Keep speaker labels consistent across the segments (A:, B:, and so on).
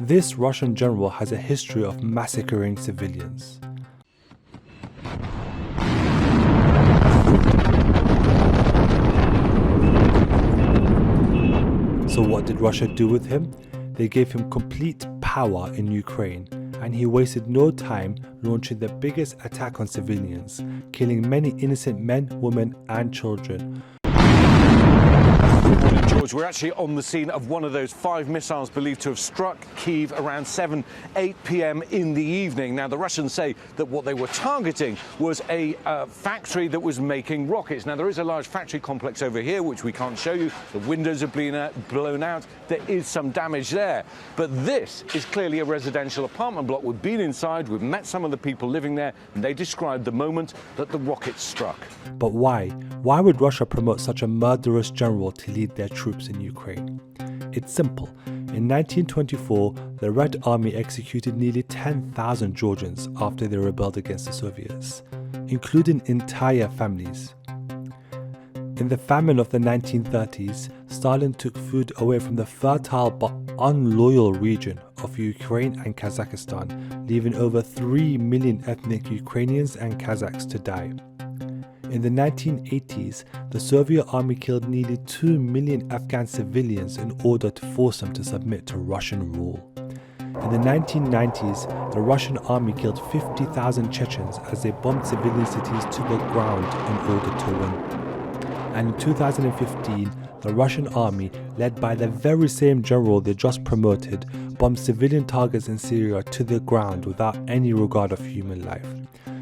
A: This Russian general has a history of massacring civilians. So what did Russia do with him? They gave him complete power in Ukraine, and he wasted no time launching the biggest attack on civilians, killing many innocent men, women and children.
B: Morning, George. We're actually on the scene of one of those 5 missiles believed to have struck Kyiv around 8 p.m. in the evening. Now, the Russians say that what they were targeting was a factory that was making rockets. Now, there is a large factory complex over here, which we can't show you. The windows have been blown out. There is some damage there. But this is clearly a residential apartment block. We've been inside. We've met some of the people living there, and they described the moment that the rockets struck.
A: But why? Why would Russia promote such a murderous general to lead their troops in Ukraine? It's simple. In 1924, the Red Army executed nearly 10,000 Georgians after they rebelled against the Soviets, including entire families. In the famine of the 1930s, Stalin took food away from the fertile but unloyal region of Ukraine and Kazakhstan, leaving over 3 million ethnic Ukrainians and Kazakhs to die. In the 1980s, the Soviet army killed nearly 2 million Afghan civilians in order to force them to submit to Russian rule. In the 1990s, the Russian army killed 50,000 Chechens as they bombed civilian cities to the ground in order to win. And in 2015, the Russian army, led by the very same general they just promoted, bombed civilian targets in Syria to the ground without any regard of human life.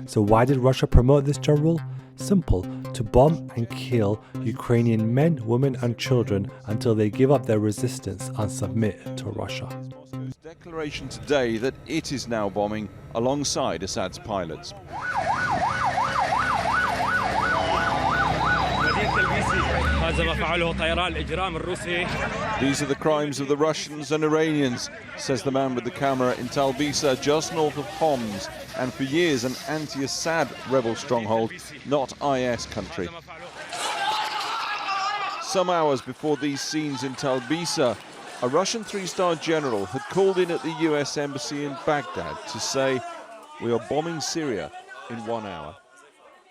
A: So why did Russia promote this general? Simple, to bomb and kill Ukrainian men, women and children until they give up their resistance and submit to Russia.
C: Moscow's declaration today that it is now bombing alongside Assad's pilots. These are the crimes of the Russians and Iranians, says the man with the camera in Talbisa, just north of Homs, and for years an anti-Assad rebel stronghold, not IS country. Some hours before these scenes in Talbisa, a Russian 3-star general had called in at the US embassy in Baghdad to say, "We are bombing Syria in 1 hour."